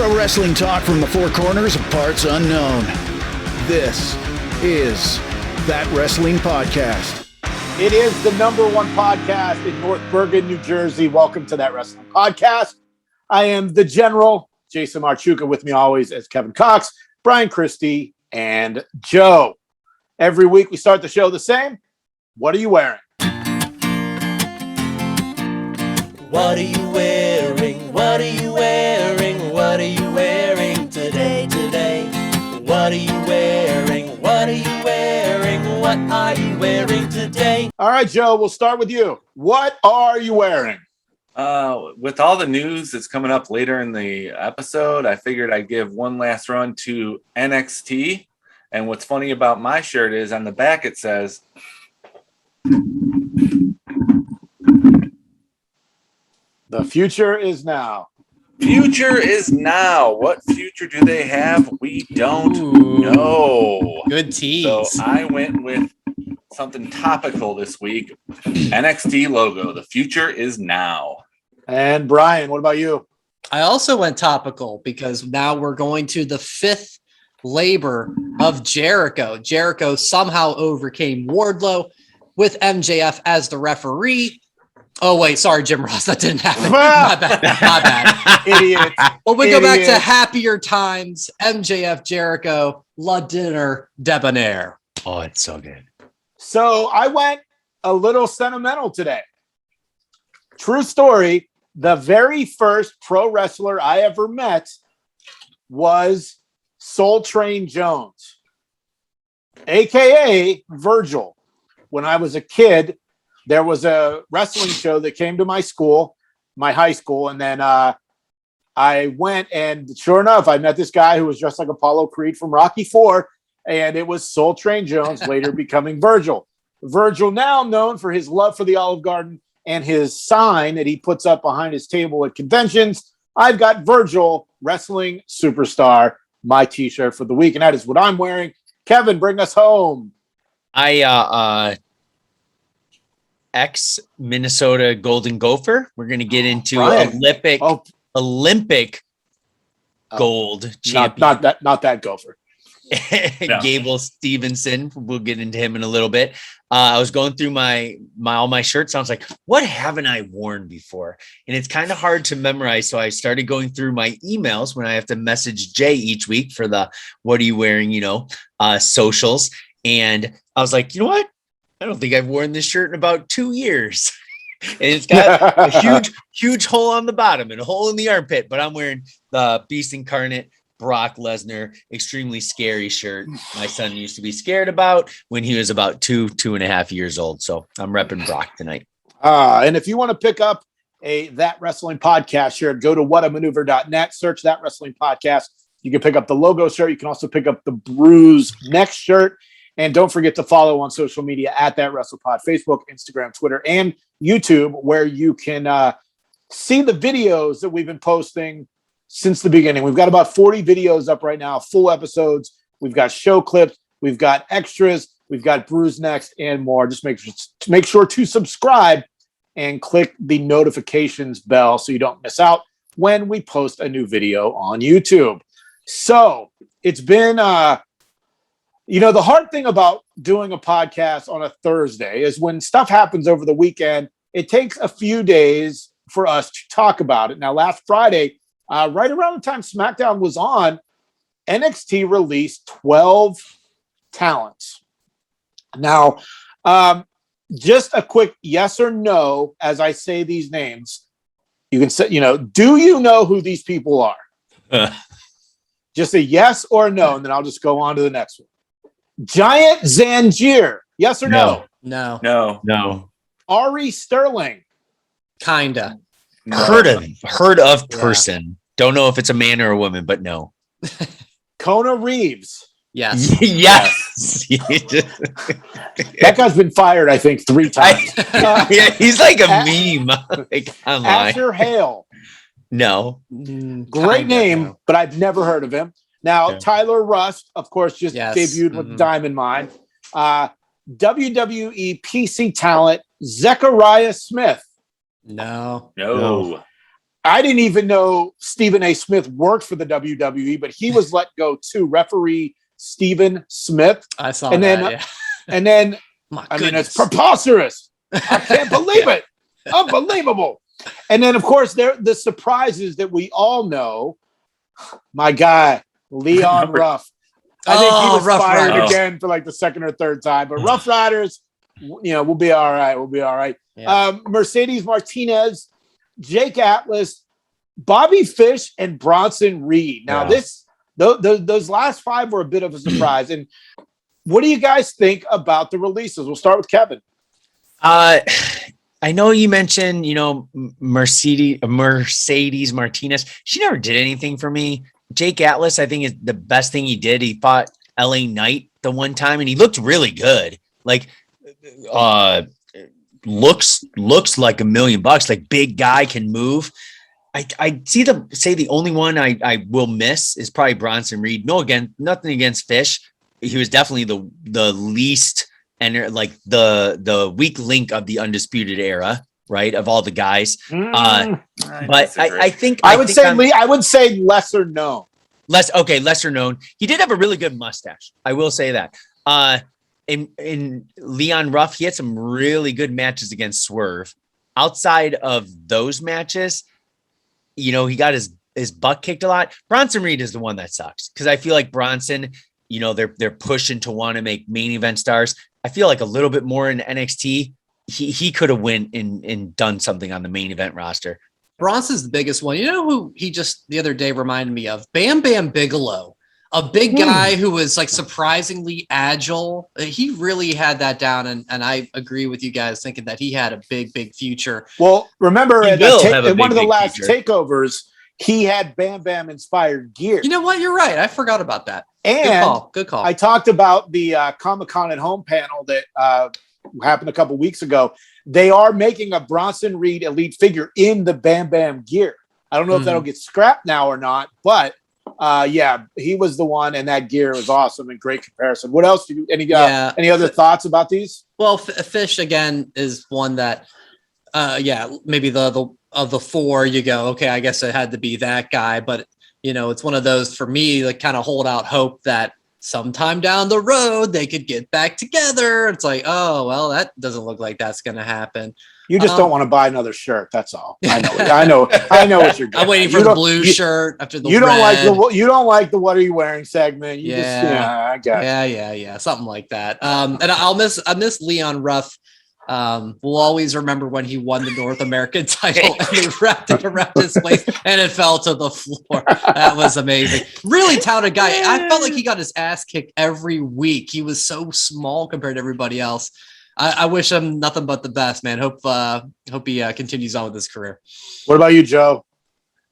Pro wrestling talk from the four corners of parts unknown. This is That Wrestling Podcast. It is the number one podcast in North Bergen, New Jersey. Welcome to That Wrestling Podcast. I am the General, Jason Marchuka. With me always as Kevin Cox, Brian Christie, and Joe. Every week we start the show the same. What are you wearing? What are you wearing? What are you wearing? What are you wearing today? What are you wearing? What are you wearing? What are you wearing today? All right, Joe, we'll start with you. What are you wearing? With all the news that's coming up later in the episode, I figured I'd give one last run to NXT. And what's funny about my shirt is on the back it says, "The future is now." Future is now. What future do they have? We don't know. Good tease. So I went with something topical this week. NXT logo. The future is now. And Brian, what about you? I also went topical because now we're going to the fifth labor of Jericho. Jericho somehow overcame Wardlow with MJF as the referee. Oh, wait, sorry, Jim Ross. That didn't happen. My bad. Idiot. Well, we go back to happier times. MJF, Jericho, La Dinner, Debonair. Oh, it's so good. So I went a little sentimental today. True story. The very first pro wrestler I ever met was Soul Train Jones, a.k.a. Virgil. When I was a kid, there was a wrestling show that came to my school, my high school, and then I went, and sure enough, I met this guy who was dressed like Apollo Creed from Rocky IV, and it was Soul Train Jones, later becoming Virgil. Virgil, now known for his love for the Olive Garden and his sign that he puts up behind his table at conventions. I've got Virgil, wrestling superstar, my t-shirt for the week, and that is what I'm wearing. Kevin, bring us home. Ex-Minnesota Golden Gopher. We're going to get into Brian. Olympic gold champion. Not that Gopher. No. Gable Steveson. We'll get into him in a little bit. I was going through all my shirts. I was like, what haven't I worn before? And it's kind of hard to memorize. So I started going through my emails when I have to message Jay each week for the, what are you wearing, socials. And I was like, you know what? I don't think I've worn this shirt in about 2 years. And it's got a huge hole on the bottom and a hole in the armpit, but I'm wearing the Beast Incarnate Brock Lesnar extremely scary shirt my son used to be scared about when he was about 2.5 years old. So I'm repping Brock tonight. And if you want to pick up a That Wrestling Podcast shirt, go to whatamaneuver.net, search That Wrestling Podcast. You can pick up the logo shirt. You can also pick up the Bruise Next shirt. And don't forget to follow on social media at That WrestlePod, Facebook, Instagram, Twitter, and YouTube, where you can see the videos that we've been posting since the beginning. We've got about 40 videos up right now, full episodes. We've got show clips. We've got extras. We've got Bruise Next and more. Just make sure to subscribe and click the notifications bell so you don't miss out when we post a new video on YouTube. So it's been... the hard thing about doing a podcast on a Thursday is when stuff happens over the weekend, it takes a few days for us to talk about it. Now, last Friday, right around the time SmackDown was on, NXT released 12 talents. Now, just a quick yes or no as I say these names. You can say, do you know who these people are? Just a yes or no, and then I'll just go on to the next one. Giant Zangier, yes or no? No. Ari Sterling. Kinda. No. Heard of person. Don't know if it's a man or a woman, but no. Kona Reeves. Yes. Yes. That guy's been fired, I think, 3 times. Yeah, he's like a meme. Like, online. Asher Hale. No. Great name, but I've never heard of him. Now, Yeah. Tyler Rust, of course, just debuted with Diamond Mine. WWE PC talent, Zechariah Smith. No. No. I didn't even know Stephen A. Smith worked for the WWE, but he was let go too. Referee Stephen Smith. I saw and that. then, Yeah. And then, My I mean, goodness. it's preposterous. I can't believe it. Unbelievable. And then, of course, there the surprises that we all know. My guy, Leon Ruff. I think he was Rough fired Riders. again for like the second or third time. But Rough Riders, we'll be all right. We'll be all right. Yeah. Mercedes Martinez, Jake Atlas, Bobby Fish, and Bronson Reed. Now, those last 5 were a bit of a surprise. And what do you guys think about the releases? We'll start with Kevin. I know you mentioned, Mercedes Martinez. She never did anything for me. Jake Atlas, I think, is the best thing he did. He fought LA Knight the one time, and he looked really good. Like, looks like $1 million. Like, big guy, can move. I say the only one I will miss is probably Bronson Reed. Nothing against Fish. He was definitely the least, and like the weak link of the Undisputed Era, right? Of all the guys. But I think I would say lesser known. Lesser known. He did have a really good mustache. I will say that. In Leon Ruff, he had some really good matches against Swerve. Outside of those matches, he got his butt kicked a lot. Bronson Reed is the one that sucks, because I feel like Bronson, they're pushing to want to make main event stars. I feel like a little bit more in NXT, he could have went and done something on the main event roster. Bronson's the biggest one. You know who he just the other day reminded me of? Bam Bam Bigelow, a big guy who was like surprisingly agile. He really had that down, and I agree with you guys thinking that he had a big future. Well, remember in one of the last future. takeovers, he had Bam Bam inspired gear. You know what? You're right. I forgot about that. And good call. I talked about the Comic-Con at Home panel that happened a couple weeks ago. They are making a Bronson Reed elite figure in the Bam Bam gear. I don't know if that'll get scrapped now or not, but he was the one, and that gear was awesome and great comparison. What else? Any other thoughts about these? Well, Fish again is one that, maybe the of the 4 you go, okay, I guess it had to be that guy, but it's one of those for me, like, kind of hold out hope that sometime down the road they could get back together. It's like, oh, well, that doesn't look like that's going to happen. You just don't want to buy another shirt. That's all. I know what you're doing. I'm waiting for the blue shirt after the you red. You don't like the what are you wearing segment. I got Yeah. Something like that. And I miss Leon Ruff. We'll always remember when he won the North American title and they wrapped it around his waist and it fell to the floor. That was amazing. Really talented guy. I felt like he got his ass kicked every week. He was so small compared to everybody else. I wish him nothing but the best, man. Hope he continues on with his career. What about you, Joe?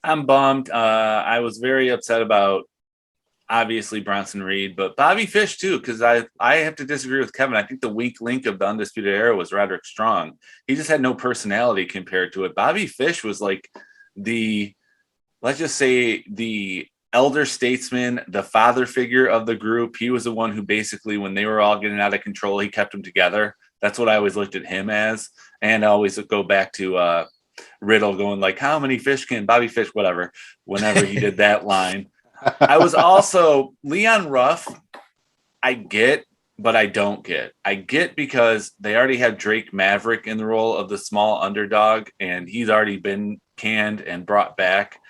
I'm bummed. I was very upset about, obviously, Bronson Reed, but Bobby Fish too, because I have to disagree with Kevin. I think the weak link of the Undisputed Era was Roderick Strong. He just had no personality compared to it. Bobby Fish was like let's just say the elder statesman, the father figure of the group. He was the one who basically, when they were all getting out of control, he kept them together. That's what I always looked at him as. And I always go back to Riddle going like, how many fish can Bobby Fish, whatever, whenever he did that line. I was also Leon Ruff. I get, but I don't get. I get because they already have Drake Maverick in the role of the small underdog, and he's already been canned and brought back.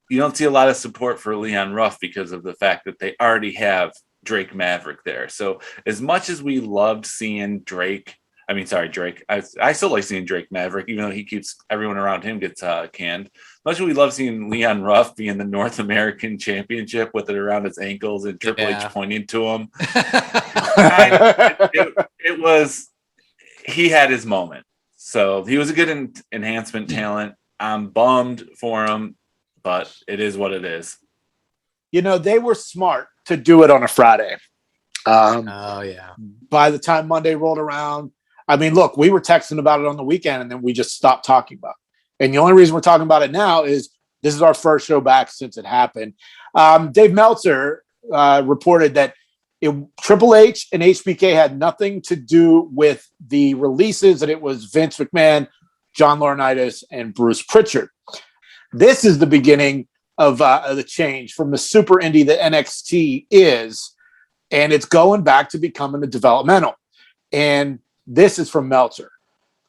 You don't see a lot of support for Leon Ruff because of the fact that they already have Drake Maverick there. So as much as we loved seeing Drake, I still like seeing Drake Maverick, even though he keeps everyone around him gets canned. Much as we love seeing Leon Ruff be in the North American Championship with it around his ankles and Triple H pointing to him. He had his moment. So he was a good enhancement talent. I'm bummed for him, but it is what it is. They were smart to do it on a Friday. By the time Monday rolled around, look, we were texting about it on the weekend and then we just stopped talking about it. And the only reason we're talking about it now is this is our first show back since it happened. Dave Meltzer reported that Triple H and HBK had nothing to do with the releases, and it was Vince McMahon, John Laurinaitis, and Bruce Pritchard. This is the beginning of the change from the super indie that NXT is, and it's going back to becoming a developmental. And this is from Meltzer.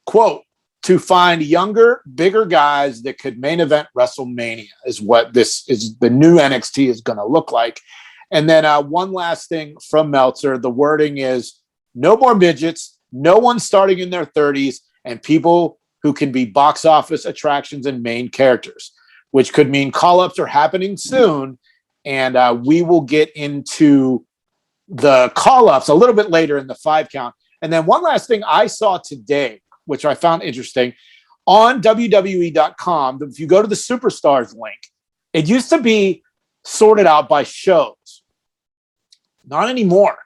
Quote, to find younger, bigger guys that could main event WrestleMania is what this is. The new NXT is going to look like. And then one last thing from Meltzer. The wording is no more midgets, no one starting in their 30s, and people who can be box office attractions and main characters, which could mean call-ups are happening soon. And we will get into the call-ups a little bit later in the 5 count. And then one last thing I saw today, which I found interesting, on WWE.com, if you go to the Superstars link, it used to be sorted out by shows. Not anymore.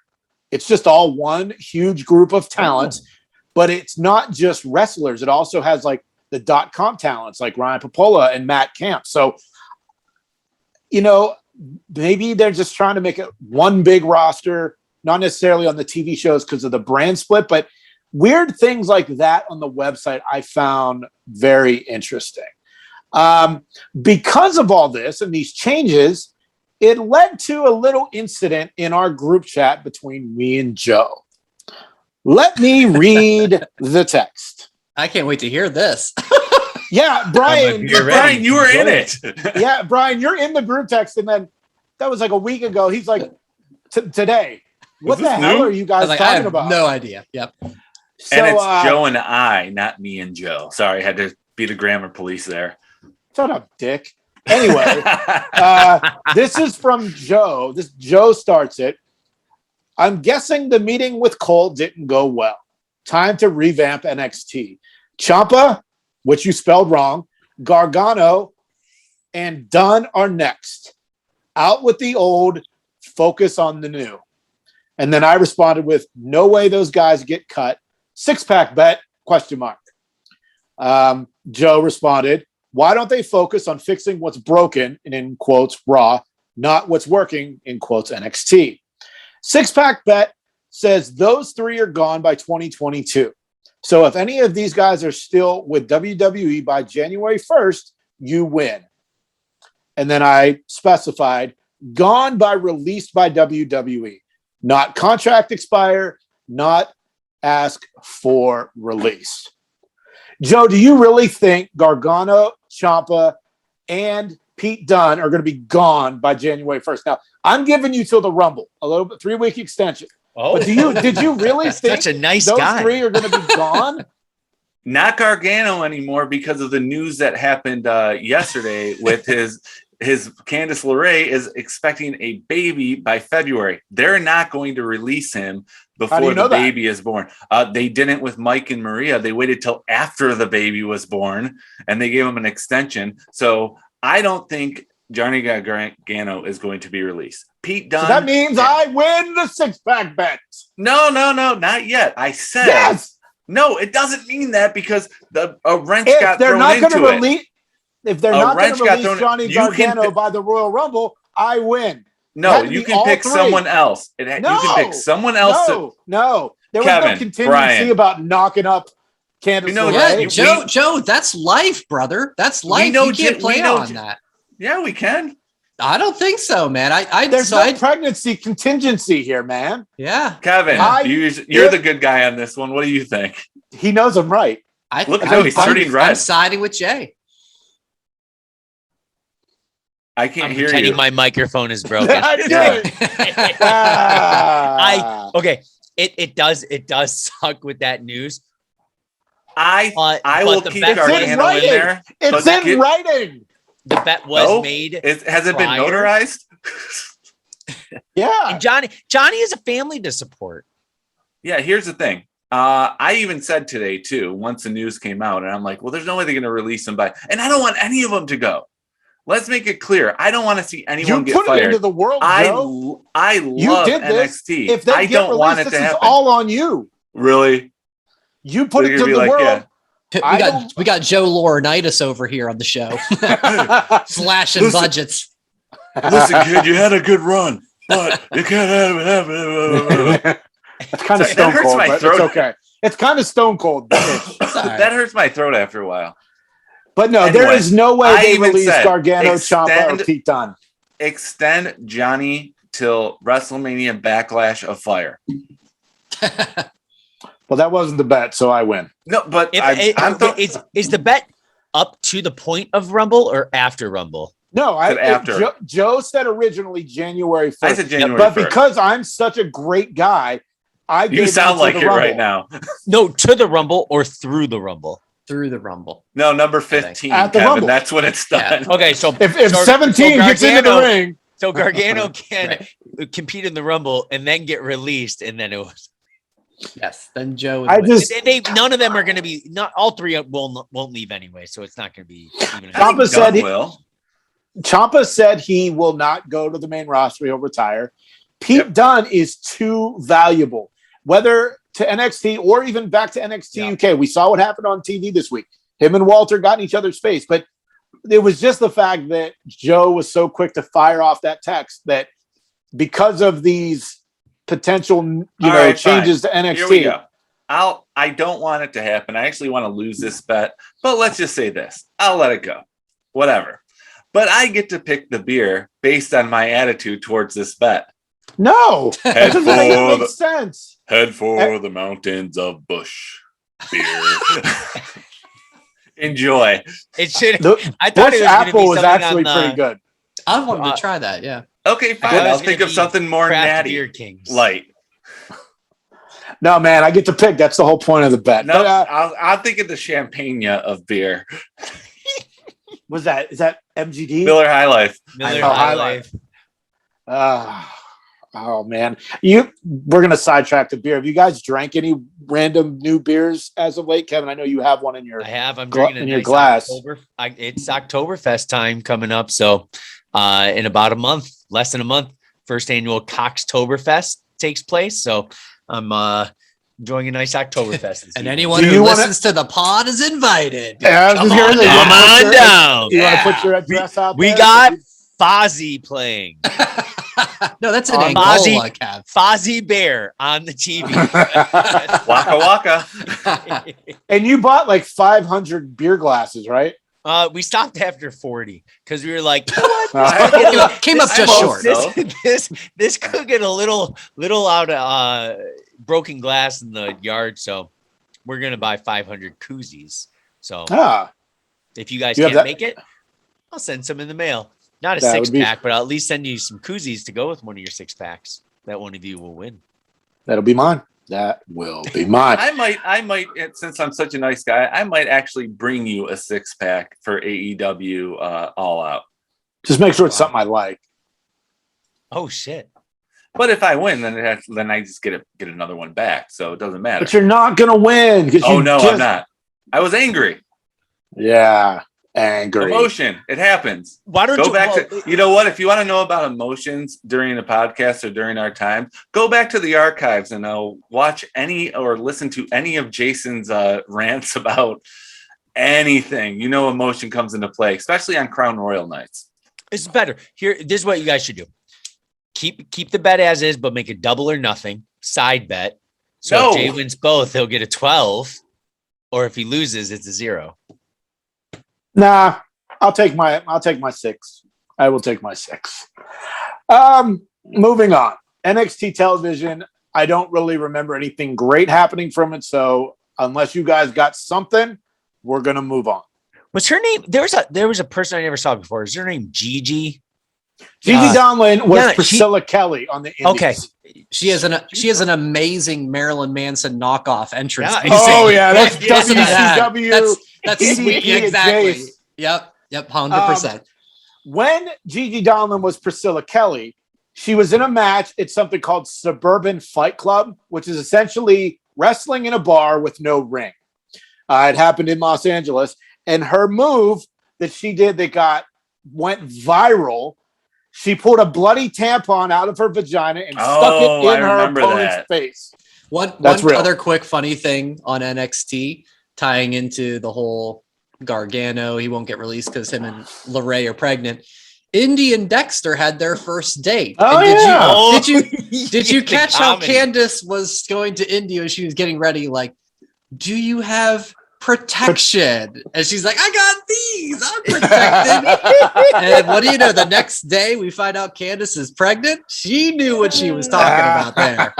It's just all one huge group of talents, but it's not just wrestlers. It also has like the .com talents like Ryan Popola and Matt Camp. So, maybe they're just trying to make it one big roster, not necessarily on the TV shows because of the brand split, but weird things like that on the website I found very interesting. Because of all this and these changes, it led to a little incident in our group chat between me and Joe. Let me read the text. I can't wait to hear this. Yeah, Brian. Brian, you were in it. Yeah, Brian, you're in the group text, and then that was like a week ago. He's like, today. What the hell are you guys talking about? No idea. Yep. So, and it's Joe and I, not me and Joe. Sorry, I had to be the grammar police there. Shut up, dick. Anyway, this is from Joe. Joe starts it. I'm guessing the meeting with Cole didn't go well. Time to revamp NXT. Ciampa, which you spelled wrong, Gargano, and Dunn are next. Out with the old, focus on the new. And then I responded with, no way those guys get cut. 6-pack bet, ? Joe responded, why don't they focus on fixing what's broken, and in quotes, Raw, not what's working, in quotes, NXT. 6-pack bet says those 3 are gone by 2022. So if any of these guys are still with WWE by January 1st, you win. And then I specified, gone by released by WWE, not contract expire, not ask for release. Joe, do you really think Gargano, Ciampa, and Pete Dunne are going to be gone by January 1st? Now, I'm giving you till the Rumble, a little bit 3-week extension. Oh, but did you really think such a nice those guy. 3 are going to be gone? Not Gargano anymore because of the news that happened yesterday with his Candice LeRae is expecting a baby by February. They're not going to release him before the baby is born. They didn't with Mike and Maria. They waited till after the baby was born, and they gave him an extension. So I don't think Johnny Gargano is going to be released. Pete Dunne. So that means I win the 6-pack bet. No, not yet. I said yes. No, it doesn't mean that because a wrench If got they're thrown not into it. If they're not going to release Johnny you can Gargano by the Royal Rumble, I win. No, you can pick someone else. You can pick someone else. No. There was Kevin, no contingency Brian. about knocking up Candice LeRae. Yeah, Joe, that's life, brother. That's life. You can't play on that. Yeah, we can. I don't think so, man. There's no pregnancy contingency here, man. Yeah. Kevin, you're the good guy on this one. What do you think? He knows I'm right. Look how he's turning red. I'm siding with Jay. I can't hear you. My microphone is broken. I knew it. Okay. It does suck with that news. I will keep Gargano in there. It's in writing. The bet was made. Has it been notarized? Yeah. And Johnny is a family to support. Yeah, here's the thing. I even said today, too, once the news came out, and I'm like, well, there's no way they're going to release him and I don't want any of them to go. Let's make it clear. I don't want to see anyone get fired. You put it into the world, Joe. I love NXT. If they don't want it to happen. This is all on you. Really? You put it to the world. Yeah. We got Joe Laurinaitis over here on the show. Slashing budgets. Listen, kid, you had a good run, but you can't have it. It's kind of stone cold, but it's okay. It's kind of stone cold. That hurts my throat after a while. But no, Anyway, there is no way I they even release said, Gargano, Ciampa, or Pete Dunne. Extend Johnny till WrestleMania Backlash of Fire. Well, that wasn't the bet, so I win. No, but Is the bet up to the point of Rumble or after Rumble? No, after. Joe said originally January 1st. I said January but 1st. Because I'm such a great guy, You sound like it right now. No, to the Rumble or through the Rumble? Through the Rumble. No, number 15, At the Kevin. Rumble. That's when it's done. Yeah. Okay, so if 17 gets into the ring. So Gargano can compete in the Rumble and then get released, and then it was. Yes, then Joe. None of them are going to be. Not all three won't leave anyway, so it's not going to be. Even Ciampa said he will not go to the main roster. He'll retire. Pete Dunne is too valuable, whether to NXT or even back to NXT UK. We saw what happened on TV this week. Him and Walter got in each other's face, but it was just the fact that Joe was so quick to fire off that text that because of these potential, changes to NXT. Here we go. I don't want it to happen. I actually want to lose this bet, but let's just say this. I'll let it go. Whatever. But I get to pick the beer based on my attitude towards this bet. No, that doesn't make sense. Head for the mountains of Bush beer. Enjoy. It should. I thought Bush Apple was actually pretty good. I wanted to try that. Yeah. Okay, fine. I'll think of something more natty. Beer Kings. Light. No, man, I get to pick. That's the whole point of the bet. No, I'll think of the champagne of beer. Is that MGD? Miller High Life. High Life. Oh man, we're gonna sidetrack the beer. Have you guys drank any random new beers as of late, Kevin? I know you have one in your. I have. I'm drinking in your glass. It's Oktoberfest time coming up, so in about a month, less than a month, first annual Cocktoberfest takes place. So I'm enjoying a nice Oktoberfest. And anyone who listens to the pod is invited. Yeah, come on down. You want to put your address out there? We got Fozzie playing. No, that's an Angola, Kev. Fozzie Bear on the TV. Waka waka. And you bought like 500 beer glasses, right? We stopped after 40 because we were like, came up just short. This could get a little out of broken glass in the yard, so we're gonna buy 500 koozies. So if you guys can't make it, I'll send some in the mail. Not a 6-pack, but I'll at least send you some koozies to go with one of your 6-packs that one of you will win. That'll be mine. That will be mine. I might, since I'm such a nice guy, I might actually bring you a 6-pack for AEW All Out. Just make sure it's something I like. Oh shit! But if I win, then I just get another one back, so it doesn't matter. But you're not gonna win. I'm not. I was angry. Yeah. Angry. Emotion. It happens. Why don't go back to, you know what? If you want to know about emotions during the podcast or during our time, go back to the archives and watch any or listen to any of Jason's rants about anything. Emotion comes into play, especially on Crown Royal nights. It's better. This is what you guys should do. Keep the bet as is, but make it double or nothing. Side bet. So if Jay wins both, he'll get a 12. Or if he loses, it's a 0. Nah, I'll take my 6. I will take my 6. Moving on. NXT television. I don't really remember anything great happening from it. So unless you guys got something, we're gonna move on. What's her name? There was a person I never saw before. Is her name Gigi? Gigi Donlin was Priscilla Kelly on the Indies. Okay. She has an amazing Marilyn Manson knockoff entrance. Yeah, that's WCW. That's sweet. Exactly. Yep. 100%. When Gigi Donlin was Priscilla Kelly, she was in a match. It's something called Suburban Fight Club, which is essentially wrestling in a bar with no ring. It happened in Los Angeles, and her move that she did that went viral. She pulled a bloody tampon out of her vagina and stuck it in her opponent's face. One other quick funny thing on NXT tying into the whole Gargano, he won't get released because him and LeRae are pregnant. Indy and Dexter had their first date. Did you catch how Candace was going to Indy as she was getting ready? Like, do you have protection? And she's like, I got please, I'm protected. And what do you know? The next day we find out Candace is pregnant. She knew what she was talking about there.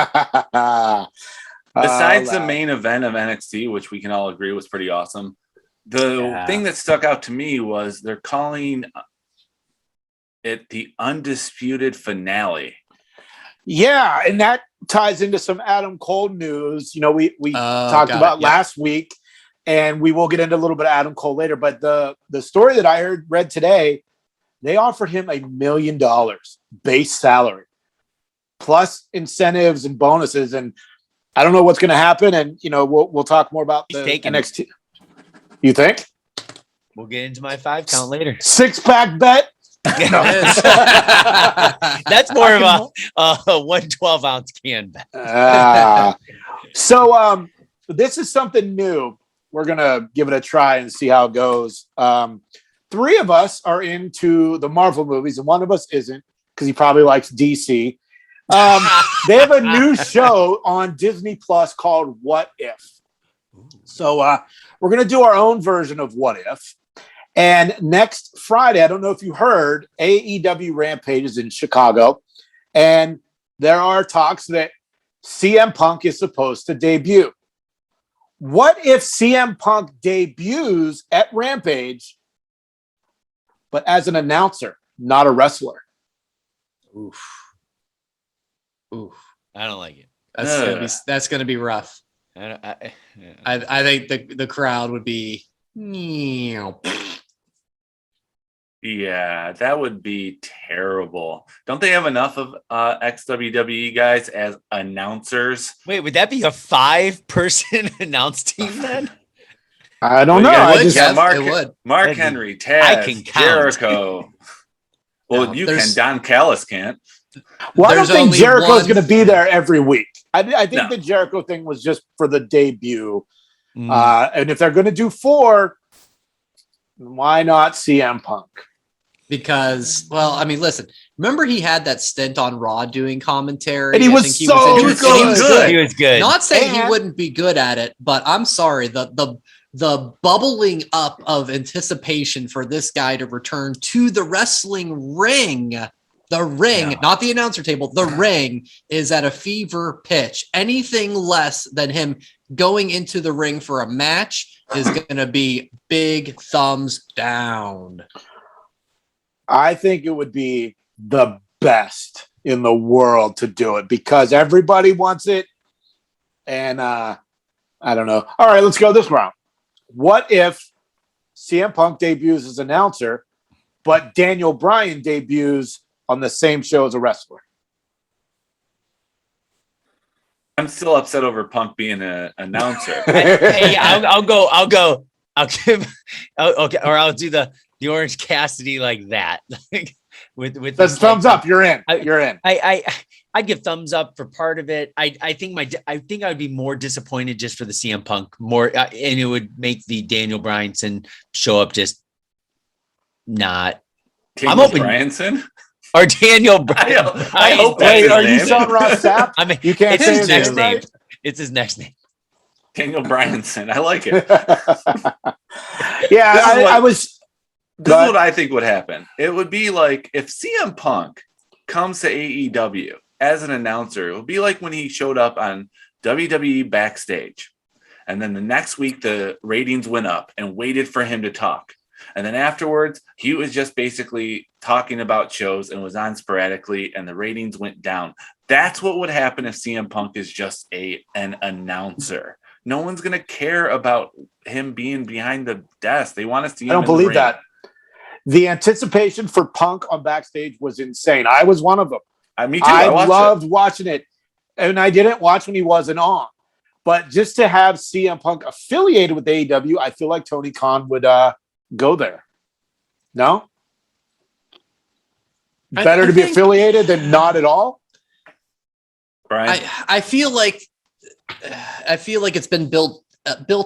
Besides the main event of NXT, which we can all agree was pretty awesome, the thing that stuck out to me was they're calling it the Undisputed Finale. Yeah, and that ties into some Adam Cole news. You know, we talked about last week, and we will get into a little bit of Adam Cole later. But the story that I read today, they offered him $1 million base salary, plus incentives and bonuses. And I don't know what's going to happen. And you know, we'll talk more about the NXT. You think? We'll get into my 5 count later. 6-pack bet. That's more of a 112-ounce can bet. So this is something new. We're gonna give it a try and see how it goes. 3 of us are into the Marvel movies, and one of us isn't because he probably likes DC. They have a new show on Disney Plus called What If. So we're gonna do our own version of What If. And next Friday, I don't know if you heard, AEW Rampage is in Chicago, and there are talks that CM Punk is supposed to debut. What if CM Punk debuts at Rampage, but as an announcer, not a wrestler? Oof. I don't like it. That's going to be rough. I think the crowd would be. Yeah, that would be terrible. Don't they have enough of ex-WWE guys as announcers? Wait, would that be a 5-person announce team then? I don't know. Mark Henry, Taz, Jericho. Well, you can. Don Callis can't. Well, I don't think Jericho's going to be there every week. I think the Jericho thing was just for the debut. And if they're going to do 4, why not CM Punk? Because, well, I mean, listen, remember he had that stint on Raw doing commentary? And he was good. He was good. Not saying he wouldn't be good at it, but I'm sorry, the bubbling up of anticipation for this guy to return to the wrestling ring, not the announcer table, the ring is at a fever pitch. Anything less than him going into the ring for a match is going to be big thumbs down. I think it would be the best in the world to do it because everybody wants it. And I don't know. All right, let's go this round. What if CM Punk debuts as announcer, but Daniel Bryan debuts on the same show as a wrestler? I'm still upset over Punk being an announcer. Hey, I'll give. Okay, or I'll do the Orange Cassidy like that. with that's thumbs up. You're in. You're in. I'd give thumbs up for part of it. I think I would be more disappointed just for the CM Punk more, and it would make the Daniel Bryanson show up just not. I'm open. Bryanson. Or Daniel Bryan. I hope that's his name. You Sean Ross Sapp? I mean, you can't it's say his next name. Right? It's his next name. Daniel Bryanson. I like it. Yeah, This is what I think would happen. It would be like if CM Punk comes to AEW as an announcer, it would be like when he showed up on WWE Backstage. And then the next week, the ratings went up and waited for him to talk. And then afterwards, he was just basically talking about shows and was on sporadically, and the ratings went down. That's what would happen if CM Punk is just an announcer. No one's going to care about him being behind the desk. They want to see him. I don't believe that. The anticipation for Punk on Backstage was insane. I was one of them. Me too. I loved watching it. And I didn't watch when he wasn't on. But just to have CM Punk affiliated with AEW, I feel like Tony Khan would go there. No? Better to be affiliated than not at all? Brian? I feel like it's been built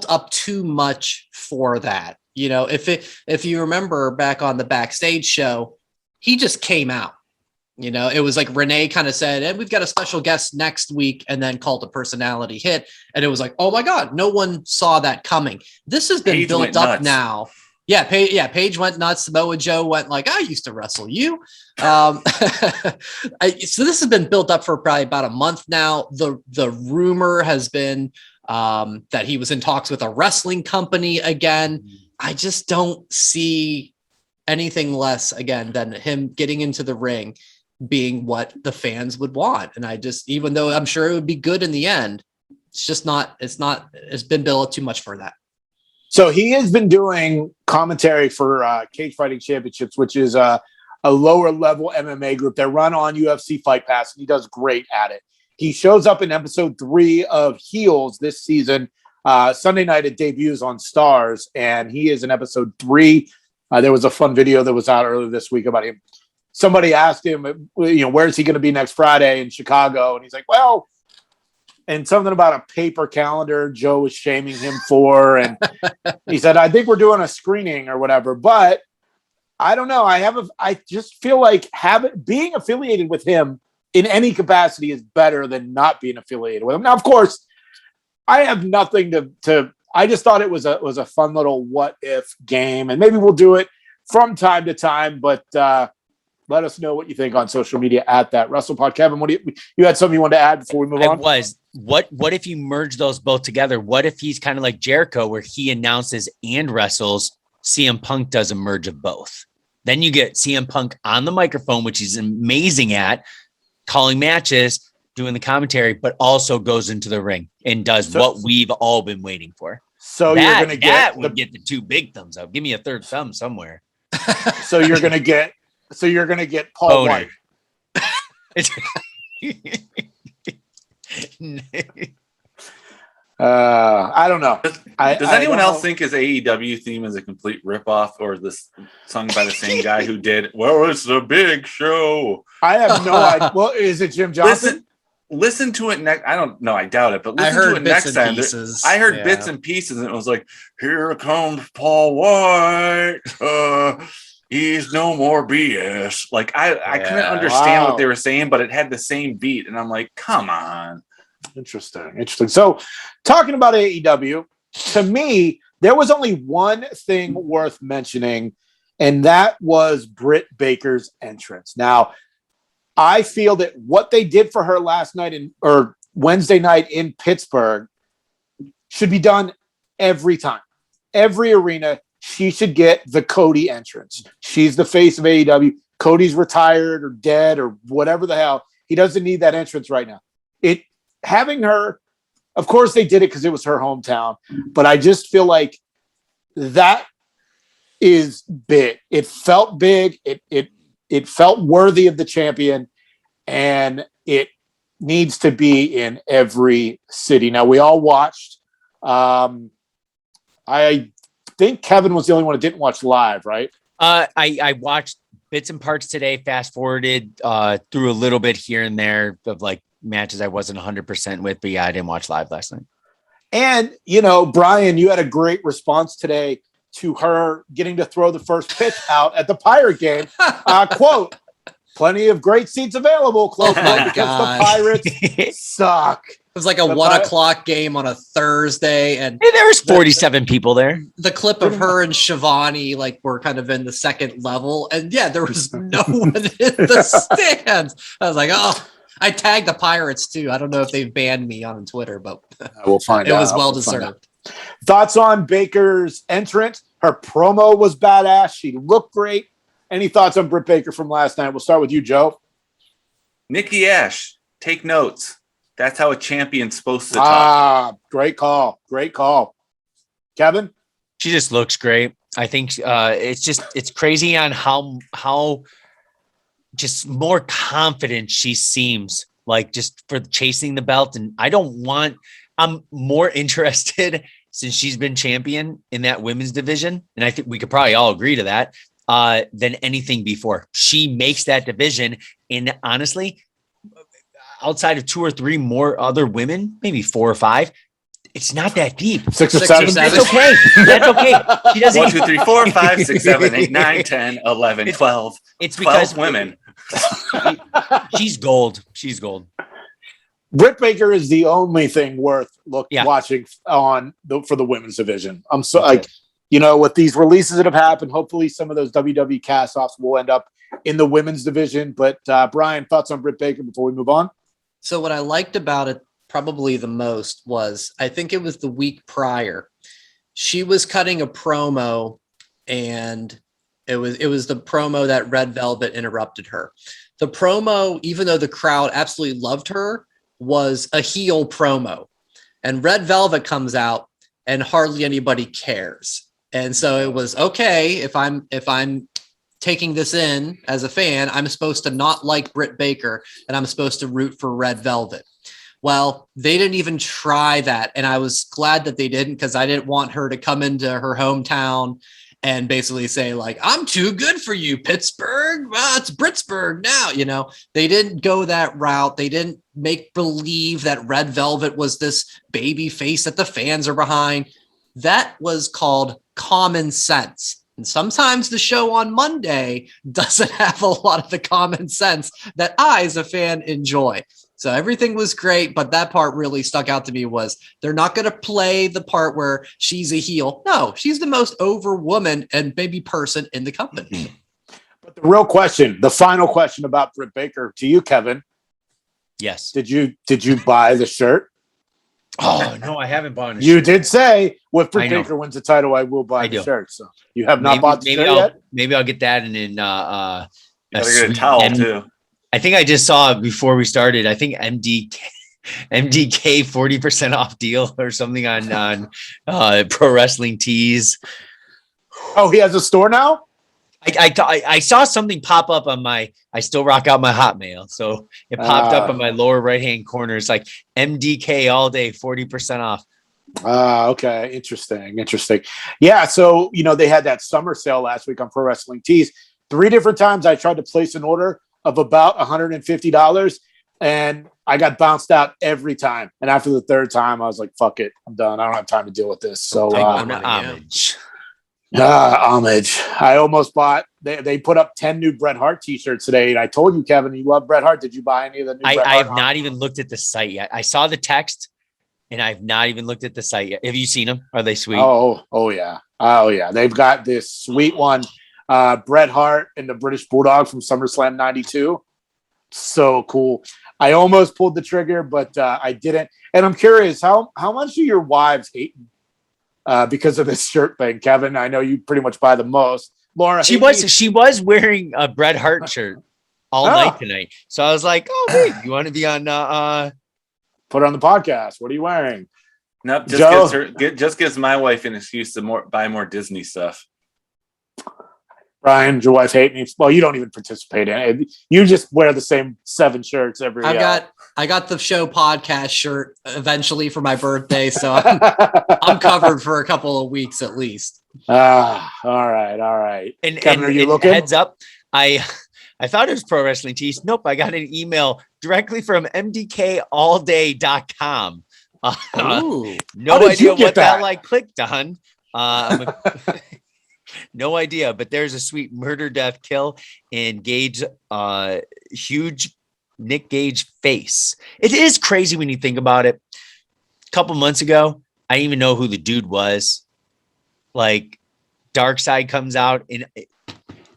up too much for that. You know, if you remember back on the Backstage show, he just came out. You know, it was like Renee kind of said, and we've got a special guest next week, and then called a personality hit. And it was like, oh my God, no one saw that coming. This has been built up now Yeah, Paige went nuts. Samoa Joe went like, I used to wrestle you. So this has been built up for probably about a month now. The rumor has been that he was in talks with a wrestling company again. I just don't see anything less again than him getting into the ring being what the fans would want. And I just, even though I'm sure it would be good in the end, it's been built too much for that. So he has been doing commentary for Cage Fighting Championships, which is a lower level MMA group that run on UFC Fight Pass, and he does great at it. He shows up in episode 3 of Heels this season. Sunday night it debuts on Stars, and he is in episode 3. There was a fun video that was out earlier this week about him. Somebody asked him, where's he going to be next Friday in Chicago? And he's like, well, and something about a paper calendar Joe was shaming him for. And he said, I think we're doing a screening or whatever, but I don't know. I just feel like being affiliated with him in any capacity is better than not being affiliated with him. Now, of course, I have nothing to I just thought it was a fun little what if game, and maybe we'll do it from time to time, but let us know what you think on social media at thatwrestlepod. Kevin, you had something you wanted to add before we move on? What if you merge those both together? What if he's kind of like Jericho, where he announces and wrestles? CM Punk does a merge of both. Then you get CM Punk on the microphone, which he's amazing at, calling matches, doing the commentary, but also goes into the ring and does what we've all been waiting for. So you're going to get the 2 big thumbs up. Give me a third thumb somewhere. So you're going to get Paul White. I don't know. Does anyone else think his AEW theme is a complete ripoff, or this sung by the same guy who did "Well, it's a big show"? I have no idea. Well, is it Jim Johnson? Listen to it next. I don't know. I doubt it, but listen to it next time. I heard bits and pieces, and it was like, "Here comes Paul White. He's no more BS." Like I couldn't understand what they were saying, but it had the same beat, and I'm like, "Come on." Interesting. So, talking about AEW, to me, there was only one thing worth mentioning, and that was Britt Baker's entrance. Now, I feel that what they did for her last night or Wednesday night in Pittsburgh should be done every time. Every arena, she should get the Cody entrance. She's the face of AEW. Cody's retired or dead or whatever the hell. He doesn't need that entrance right now. Having her, of course they did it because it was her hometown, but I just feel like that is big. It felt big. It felt worthy of the champion, and it needs to be in every city. Now, we all watched. I think Kevin was the only one who didn't watch live, right? I watched bits and parts today, fast forwarded through a little bit here and there of like matches I wasn't 100% with, but yeah, I didn't watch live last night. And, Brian, you had a great response today to her getting to throw the first pitch out at the Pirate game. Quote, plenty of great seats available, close quote, because the Pirates suck. It was like a 1 o'clock game on a Thursday, and there was 47 people there. The clip of her and Shivani were kind of in the second level, and there was no one in the stands. I was like, oh. I tagged the Pirates too. I don't know if they've banned me on Twitter, but we'll find out. It was well deserved. Thoughts on Baker's entrance? Her promo was badass. She looked great. Any thoughts on Britt Baker from last night? We'll start with you, Nikki Ash, take notes. That's how a champion's supposed to talk. Great call. Kevin? She just looks great. I think it's crazy on how just more confident she seems, like, just for chasing the belt. And I'm more interested since she's been champion in that women's division. And I think we could probably all agree to that than anything before. She makes that division. And honestly, outside of 2 or 3 more other women, maybe 4 or 5, it's not that deep. 6 or 7. That's okay. That's okay. She doesn't 1, 2, 3, 4, 5, 6, 7, 8, 9, 10, 11, 12. It's because 12 women. She's gold. She's gold. Britt Baker is the only thing worth watching for the women's division. with these releases that have happened, hopefully some of those WWE cast-offs will end up in the women's division. But Brian, thoughts on Britt Baker before we move on? So what I liked about it probably the most was, I think it was the week prior, she was cutting a promo, and it was the promo that Red Velvet interrupted her. The promo, even though the crowd absolutely loved her, was a heel promo. And Red Velvet comes out and hardly anybody cares. And so it was, okay, if I'm taking this in as a fan, I'm supposed to not like Britt Baker and I'm supposed to root for Red Velvet. Well, they didn't even try that. And I was glad that they didn't, because I didn't want her to come into her hometown and basically say, like, I'm too good for you, Pittsburgh. Well, it's Britsburg now. They didn't go that route. They didn't make believe that Red Velvet was this baby face that the fans are behind. That was called common sense. And sometimes the show on Monday doesn't have a lot of the common sense that I, as a fan, enjoy. So everything was great, but that part really stuck out to me was they're not going to play the part where she's a heel. No, she's the most over woman and maybe person in the company. But the real question, the final question about Britt Baker to you, Kevin. Yes. Did you buy the shirt? Oh, no, I haven't bought it. You did say, if Britt Baker wins the title, I will buy the shirt. So you have not bought the shirt yet? Maybe I'll get that and then you gotta get a towel too. I think I just saw before we started, I think MDK 40% off deal or something on Pro Wrestling Tees. Oh, he has a store now? I saw something pop up on I still rock out my Hotmail. So it popped up in my lower right-hand corner. It's like MDK all day, 40% off. Okay. Interesting. Yeah. So, they had that summer sale last week on Pro Wrestling Tees. 3 different times I tried to place an order of about $150, and I got bounced out every time. And after the 3rd time, I was like, fuck it. I'm done. I don't have time to deal with this. So homage. Homage. I almost bought, they put up 10 new Bret Hart t-shirts today. And I told you, Kevin, you love Bret Hart. Did you buy any of the new Bret Hart? I have not even looked at the site yet. I saw the text and I've not even looked at the site yet. Have you seen them? Are they sweet? Oh yeah. They've got this sweet one. Bret Hart and the British Bulldog from SummerSlam 92. So cool. I almost pulled the trigger, but I didn't. And I'm curious, how much do your wives hate because of this shirt thing? Kevin, I know you pretty much buy the most. Laura, she was wearing a Bret Hart shirt all night tonight. So I was like, oh, wait, you want to be on put it on the podcast. What are you wearing? Nope, just gives my wife an excuse to buy more Disney stuff. Brian, does your wife hate me? Well, you don't even participate in it. You just wear the same 7 shirts every year. I got the show podcast shirt eventually for my birthday, so I'm covered for a couple of weeks at least. All right. And Kevin, are you looking? Heads up, I thought it was Pro Wrestling Tees. Nope, I got an email directly from mdkallday.com. No idea what that I clicked on. No idea, but there's a sweet murder, death, kill, and Gage, huge Nick Gage face. It is crazy when you think about it. A couple months ago, I didn't even know who the dude was. Like, Dark Side comes out, and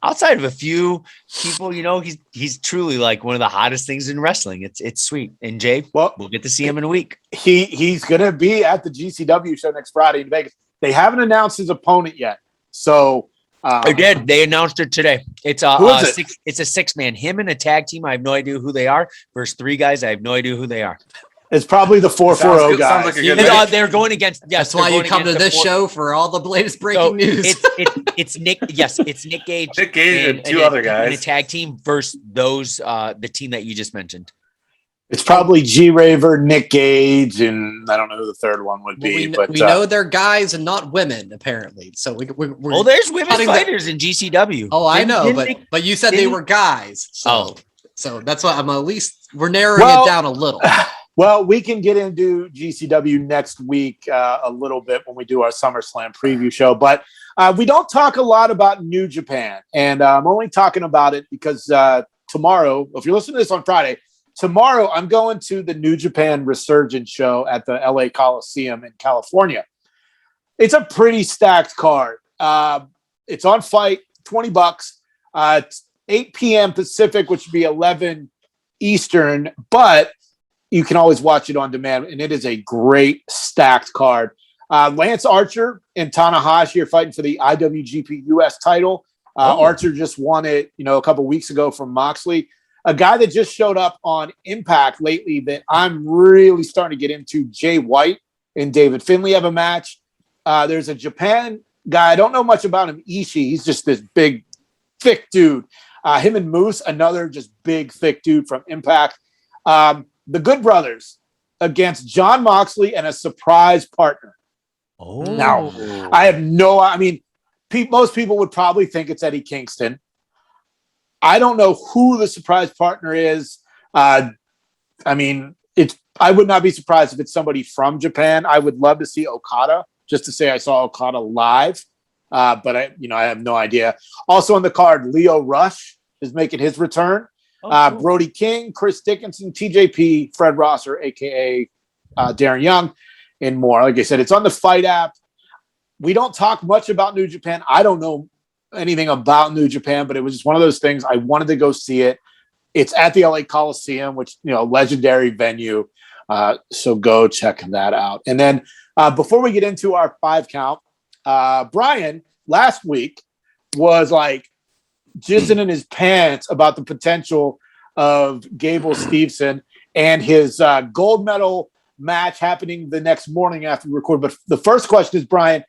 outside of a few people, he's truly like one of the hottest things in wrestling. It's sweet. And Jay, we'll get to see him in a week. He's gonna be at the GCW show next Friday in Vegas. They haven't announced his opponent yet. So they did. They announced it today. It's a it's a 6-man. Him and a tag team. I have no idea who they are. Versus 3 guys. I have no idea who they are. It's probably the 440 guys. Like a good they're going against. Yes, that's why you come to this show for all the latest breaking news. It's Nick. Yes, it's Nick Gage. Nick Gage and 2 other guys in a tag team versus those the team that you just mentioned. It's probably G Raver, Nick Gage, and I don't know who the 3rd one would be. We know they're guys and not women, apparently. So we're there's women fighters in GCW. Oh, I know, but you said they were guys. So that's why I'm at least we're narrowing it down a little. Well, we can get into GCW next week a little bit when we do our SummerSlam preview show, but we don't talk a lot about New Japan, and I'm only talking about it because tomorrow, if you're listening to this on Friday. Tomorrow, I'm going to the New Japan Resurgence show at the LA Coliseum in California. It's a pretty stacked card. It's on Fight, $20. It's 8 p.m. Pacific, which would be 11 Eastern, but you can always watch it on demand, and it is a great stacked card. Lance Archer and Tanahashi are fighting for the IWGP US title. Archer just won it, a couple weeks ago from Moxley. A guy that just showed up on Impact lately that I'm really starting to get into, Jay White and David Finlay have a match. There's a Japan guy. I don't know much about him. Ishii. He's just this big, thick dude. Him and Moose, another just big, thick dude from Impact. The Good Brothers against John Moxley and a surprise partner. Oh, Now, most people would probably think it's Eddie Kingston. I don't know who the surprise partner is. I would not be surprised if it's somebody from Japan. I would love to see Okada, just to say I saw Okada live. But I have no idea. Also on the card, Leo Rush is making his return. Cool. Brody King, Chris Dickinson, TJP, Fred Rosser, aka Darren Young, and more. Like I said, it's on the Fight app. We don't talk much about New Japan. I don't know anything about New Japan, but it was just one of those things. I wanted to go see it. It's at the LA Coliseum, which, legendary venue. So go check that out. And then before we get into our 5 count, Brian last week was like jizzing in his pants about the potential of Gable Steveson and his gold medal match happening the next morning after we record. But the first question is, Brian,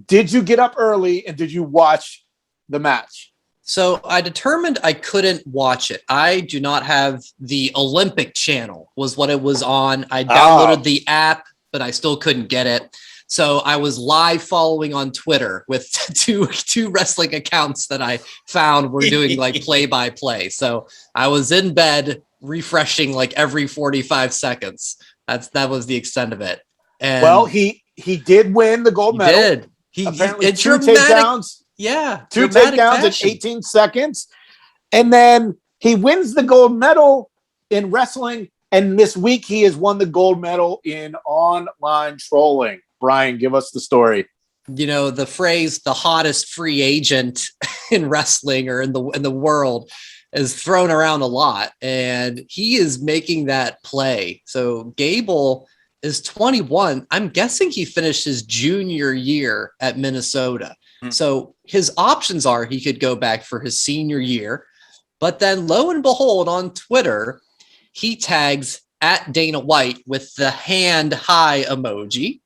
did you get up early and did you watch the match? So I determined I couldn't watch it. I do not have the Olympic channel was what it was on. I downloaded the app, but I still couldn't get it. So I was live following on Twitter with two wrestling accounts that I found were doing like play-by-play. So I was in bed refreshing like every 45 seconds. That was the extent of it. And well, he did win the gold medal. Did. He apparently it's 2 takedowns. Yeah. 2 takedowns in 18 seconds. And then he wins the gold medal in wrestling. And this week he has won the gold medal in online trolling. Brian, give us the story. The phrase "the hottest free agent" in wrestling or in the world is thrown around a lot, and he is making that play. So Gable is 21. I'm guessing he finished his junior year at Minnesota. So his options are he could go back for his senior year, but then lo and behold on Twitter, he tags at Dana White with the hand high emoji.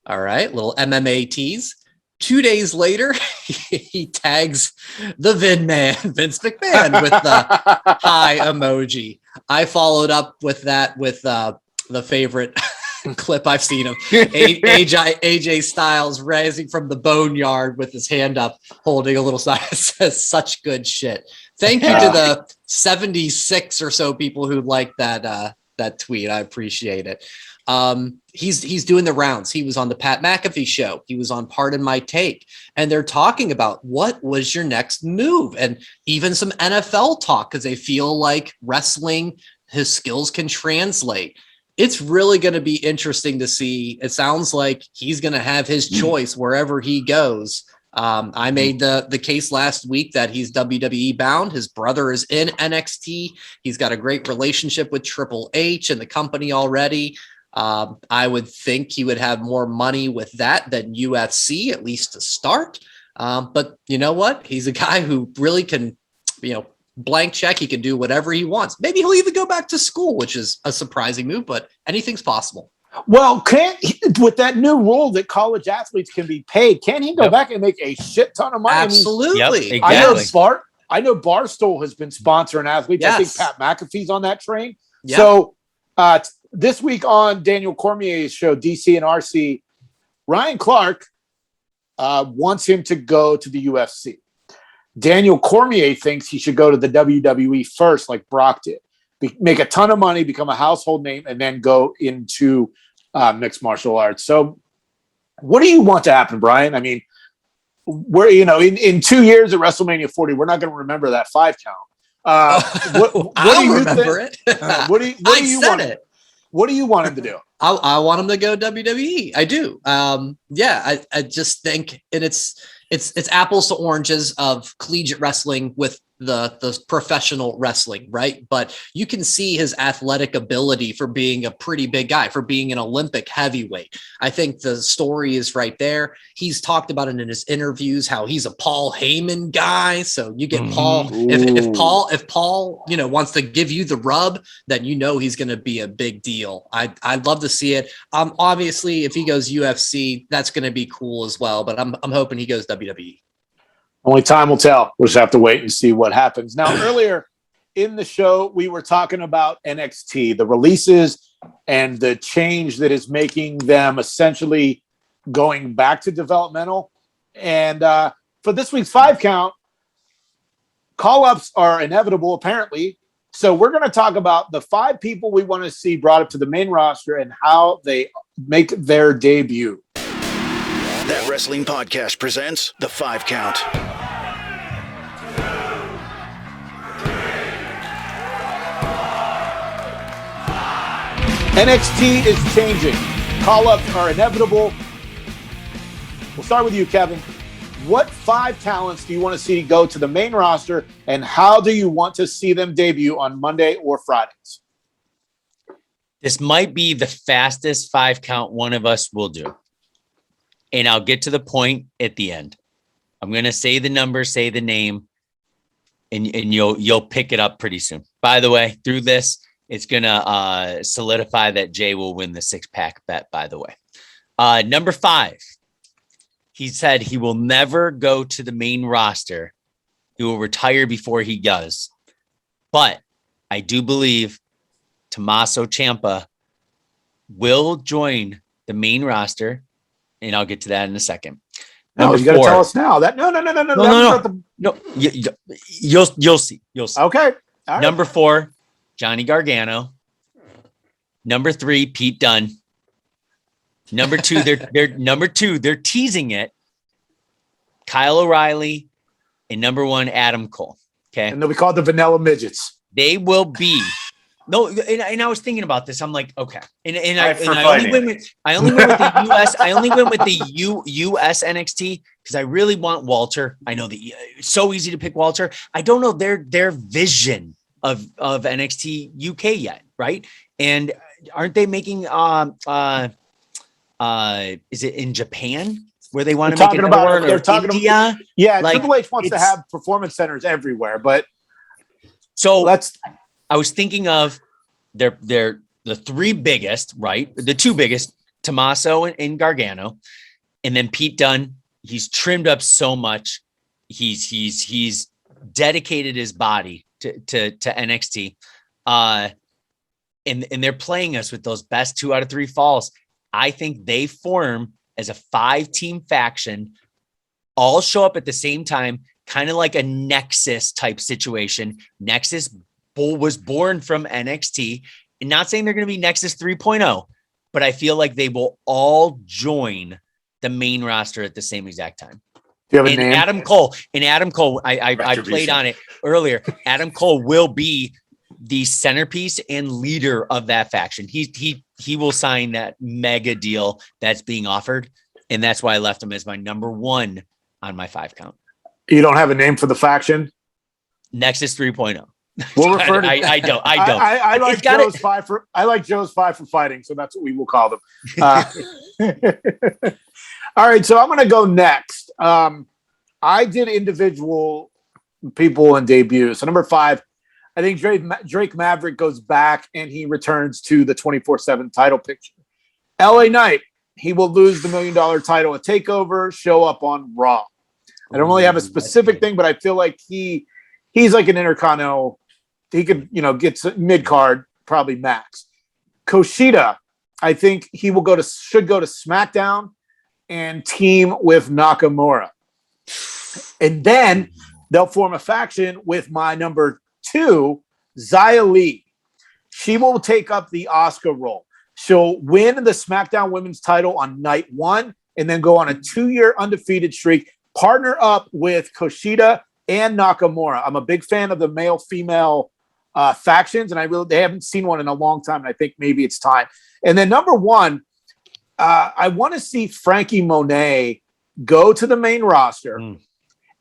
All right, little MMA tease. 2 days later, he tags the Vin Man, Vince McMahon, with the high emoji. I followed up with that with the favorite clip I've seen of AJ Styles rising from the boneyard with his hand up, holding a little sign that says "such good shit." Thank you to the 76 or so people who liked that tweet. I appreciate it. He's doing the rounds. He was on the Pat McAfee show. He was on Pardon My Take, and they're talking about what was your next move, and even some NFL talk because they feel like wrestling, his skills can translate. It's really going to be interesting to see. It sounds like he's going to have his choice wherever he goes. I made the case last week that he's WWE bound. His brother is in NXT. He's got a great relationship with Triple H and the company already. I would think he would have more money with that than UFC, at least to start. But you know what? He's a guy who really can, blank check. He can do whatever he wants. Maybe he'll even go back to school, which is a surprising move, but anything's possible. Well, with that new rule that college athletes can be paid, can he go back and make a shit ton of money? Absolutely. Exactly. I know Barstool has been sponsoring athletes. Yes. I think Pat McAfee's on that train. Yep. So this week on Daniel Cormier's show, DC and RC, Ryan Clark wants him to go to the UFC. Daniel Cormier thinks he should go to the WWE first, like Brock did. Make a ton of money, become a household name, and then go into mixed martial arts. So what do you want to happen, Brian? I mean, we're, in 2 years at WrestleMania 40, we're not going to remember that 5 count. What do you remember think? it. What do you I want? said it. What do you want him to do? I want him to go WWE. I do. I just think, and it's apples to oranges of collegiate wrestling with the professional wrestling, right? But you can see his athletic ability for being a pretty big guy, for being an Olympic heavyweight. I think the story is right there. He's talked about it in his interviews, how he's a Paul Heyman guy. So you get Paul, if Paul, wants to give you the rub, then he's going to be a big deal. I'd love to see it. Obviously, if he goes UFC, that's going to be cool as well. But I'm hoping he goes WWE. Only time will tell. We'll just have to wait and see what happens. Now, earlier in the show, we were talking about NXT, the releases and the change that is making them essentially going back to developmental. And for this week's 5 count, call-ups are inevitable, apparently. So we're going to talk about the 5 people we want to see brought up to the main roster and how they make their debut. That Wrestling Podcast presents the 5 count. NXT is changing. Call-ups are inevitable. We'll start with you, Kevin. What 5 talents do you want to see go to the main roster, and how do you want to see them debut on Monday or Fridays? This might be the fastest 5 count one of us will do. And I'll get to the point at the end. I'm going to say the number, say the name, and you'll pick it up pretty soon. By the way, through this, it's going to solidify that Jay will win the 6-pack bet, by the way. Number 5, he said he will never go to the main roster. He will retire before he does. But I do believe Tommaso Ciampa will join the main roster, and I'll get to that in a second. No, you got to tell us now. No. You'll see. Okay. All right. Number 4, Johnny Gargano. Number 3, Pete Dunne. Number 2, they're teasing it. Kyle O'Reilly, and number 1, Adam Cole. Okay, and they'll be called the Vanilla Midgets. They will be. No, and I was thinking about this. I'm like, okay, I only went with the US. I only went with the US NXT because I really want Walter. I know that it's so easy to pick Walter. I don't know their vision of NXT UK yet, right? And aren't they making is it in Japan where they want to make another one? They're talking India? Yeah, like, Triple H wants to have performance centers everywhere, but I was thinking of they're the 3 biggest, right? The 2 biggest, Tommaso and Gargano, and then Pete Dunne. He's trimmed up so much. He's dedicated his body to NXT. And they're playing us with those best 2 out of 3 falls. I think they form as a 5-team faction, all show up at the same time, kind of like a Nexus type situation. Nexus was born from NXT, and not saying they're going to be Nexus 3.0, but I feel like they will all join the main roster at the same exact time. Do you have a name? Adam Cole, I played on it earlier. Adam Cole will be the centerpiece and leader of that faction. He will sign that mega deal that's being offered, and that's why I left him as my number 1 on my 5 count. You don't have a name for the faction? Nexus 3.0. We'll refer to. I don't. I like Joe's 5 for. I like Joe's 5 for fighting, so that's what we will call them. All right, so I'm going to go next. I did individual people and debuts. So number 5, I think Drake Maverick goes back and he returns to the 24/7 title picture. LA Knight, he will lose the $1 million title at TakeOver, show up on Raw. I don't really have a specific thing, but I feel like he's like an Intercontinental. He could, get mid card, probably max. Kushida, I think he should go to SmackDown and team with Nakamura. And then they'll form a faction with my number 2, Xia Li. She will take up the Asuka role. She'll win the SmackDown Women's title on night 1 and then go on a 2-year undefeated streak, partner up with Kushida and Nakamura. I'm a big fan of the male-female factions, and they haven't seen one in a long time, and I think maybe it's time. And then number one, I want to see Frankie Monet go to the main roster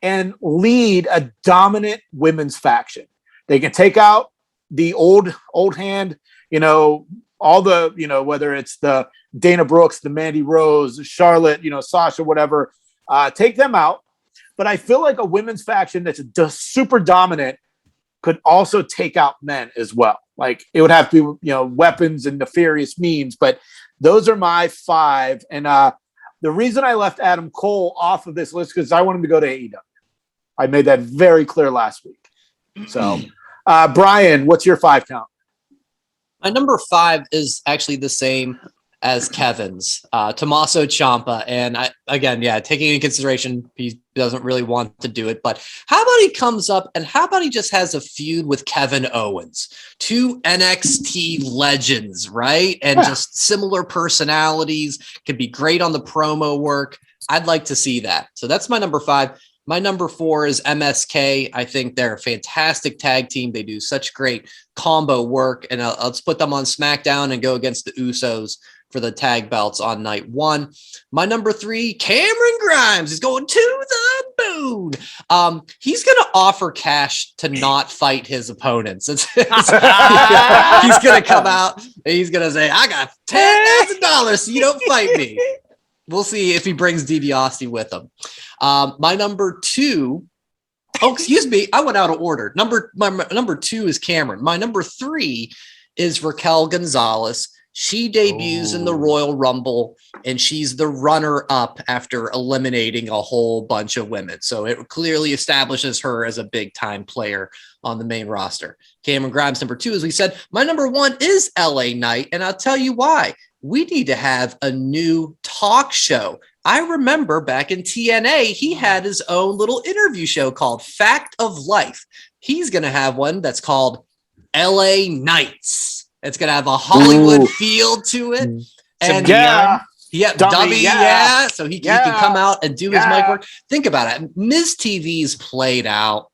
and lead a dominant women's faction. They can take out the old hand, all the, whether it's the Dana Brooks, the Mandy Rose, Charlotte, Sasha, whatever, take them out. But I feel like a women's faction that's super dominant could also take out men as well. Like it would have to be, weapons and nefarious means, but those are my 5. And the reason I left Adam Cole off of this list, because I want him to go to AEW. I made that very clear last week. So, Brian, what's your 5 count? My number 5 is actually the same as Kevin's, Tommaso Ciampa. And taking into consideration, he doesn't really want to do it, but how about he comes up and how about he just has a feud with Kevin Owens, 2 NXT legends, right? And just similar personalities, could be great on the promo work. I'd like to see that. So that's my number 5. My number 4 is MSK. I think they're a fantastic tag team. They do such great combo work, and I'll put them on SmackDown and go against the Usos for the tag belts on night 1. My number 3, Cameron Grimes, is going to the moon. He's going to offer cash to not fight his opponents. He's going to come out and he's going to say, I got $10,000 so you don't fight me. We'll see if he brings DiBiase with him. My number 2, excuse me, I went out of order. My number 2 is Cameron. My number 3 is Raquel Gonzalez. She debuts in the Royal Rumble, and she's the runner-up after eliminating a whole bunch of women. So it clearly establishes her as a big-time player on the main roster. Cameron Grimes, number 2, as we said. My number 1 is LA Knight, and I'll tell you why. We need to have a new talk show. I remember back in TNA, he had his own little interview show called Fact of Life. He's going to have one that's called LA Knights. It's going to have a Hollywood feel to it. And dummy. So he can come out and do his mic work. Think about it. Miz TV's played out.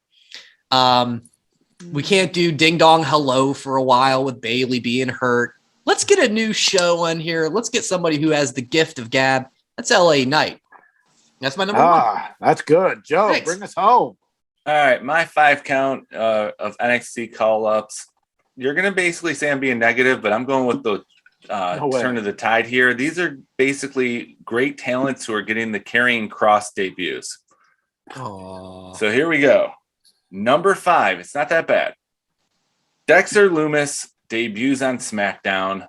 We can't do Ding Dong Hello for a while with Bailey being hurt. Let's get a new show on here. Let's get somebody who has the gift of gab. That's LA Knight. That's my number 1. That's good. Joe, Thanks. Bring us home. All right. My 5 count of NXT call-ups. You're going to basically say I'm being negative, but I'm going with the turn of the tide here. These are basically great talents who are getting the Karrion Kross debuts. Aww. So here we go. Number 5. It's not that bad. Dexter Lumis debuts on SmackDown,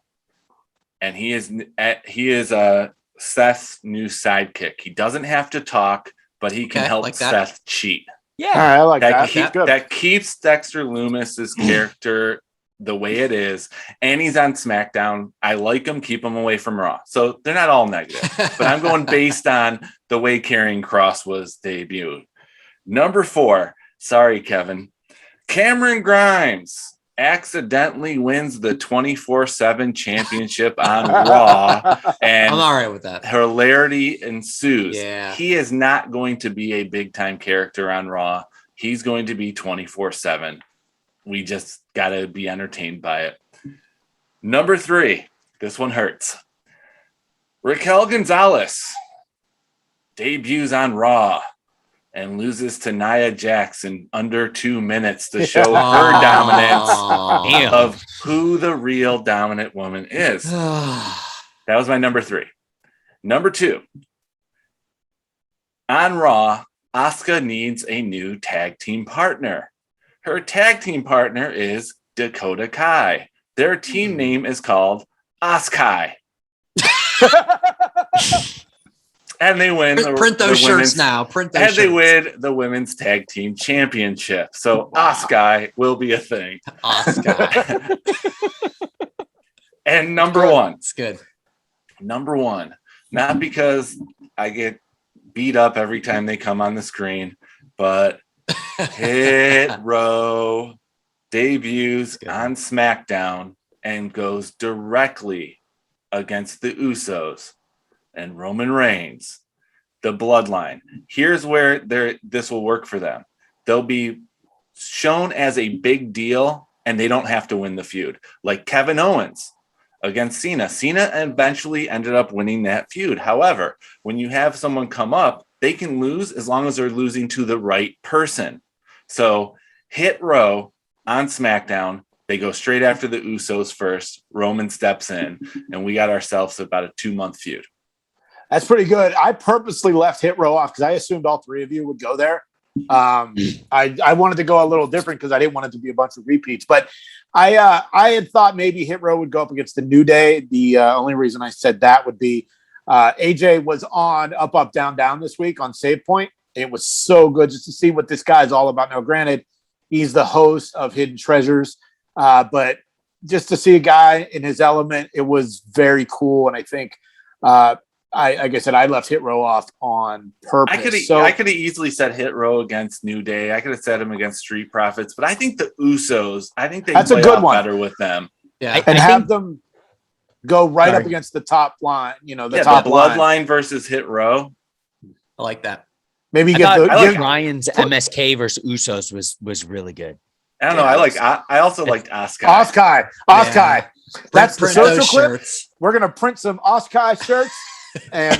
and he is Seth's new sidekick. He doesn't have to talk, but he can help Seth cheat. Yeah, I like that. That keeps Dexter Lumis's character the way it is, and he's on SmackDown. I like him. Keep him away from Raw. So they're not all negative, but I'm going based on the way Karrion Kross was debuted. Number 4. Sorry, Kevin. Cameron Grimes accidentally wins the 24/7 championship on Raw, and I'm all right with that. Hilarity ensues. Yeah. He is not going to be a big time character on Raw. He's going to be 24/7. We just got to be entertained by it. Number 3, this one hurts. Raquel Gonzalez debuts on Raw and loses to Nia Jax in under 2 minutes to show her dominance of who the real dominant woman is. That was my number 3. Number 2. On Raw, Asuka needs a new tag team partner. Her tag team partner is Dakota Kai. Their team name is called Asukai. And they win. Print those shirts now. They win the women's tag team championship. So Asukai will be a thing. Asukai. And number 1. It's good. Number 1. Not because I get beat up every time they come on the screen, but Hit Row debuts on SmackDown and goes directly against the Usos and Roman Reigns, the Bloodline. Here's where this will work for them. They'll be shown as a big deal and they don't have to win the feud. Like Kevin Owens against Cena. Cena eventually ended up winning that feud. However, when you have someone come up, they can lose as long as they're losing to the right person. So Hit Row on SmackDown, they go straight after the Usos first. Roman steps in, and we got ourselves about a 2-month feud. That's pretty good. I purposely left Hit Row off because I assumed all three of you would go there. I wanted to go a little different because I didn't want it to be a bunch of repeats. But I had thought maybe Hit Row would go up against the New Day. The only reason I said that would be AJ was on Up, Up, Down, Down this week on Save Point. It was so good just to see what this guy's all about. Now, granted, he's the host of Hidden Treasures, but just to see a guy in his element, it was very cool. And I think, like I said, I left Hit Row off on purpose. I could have easily said Hit Row against New Day. I could have said him against Street Profits, but I think the Usos, they that's play a good off one. better with them. Yeah, and have them go right up against the top line. You know, the top bloodline versus Hit Row. I like that. Maybe you Ryan's MSK versus Usos was really good. I don't know. I also liked Asuka. Oskai. Yeah. That's the social clip. Shirts. We're gonna print some Oskai shirts and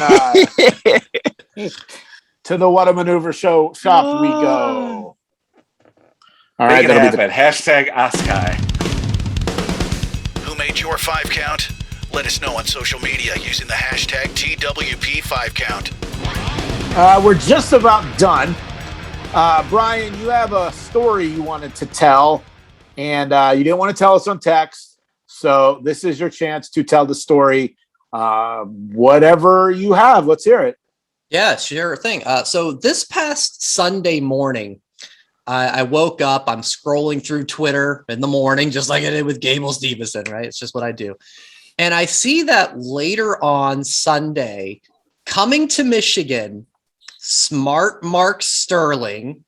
to the What a Maneuver shop we go. All right, that'll be hashtag Oskai. Who made your 5 count? Let us know on social media using the hashtag TWP5count. We're just about done. Brian, you have a story you wanted to tell, and you didn't want to tell us on text. So this is your chance to tell the story. Whatever you have, let's hear it. Yeah, sure thing. So this past Sunday morning, I woke up. I'm scrolling through Twitter in the morning, just like I did with Gable Steveson, right? It's just what I do. And I see that later on Sunday, coming to Michigan, Smart Mark Sterling,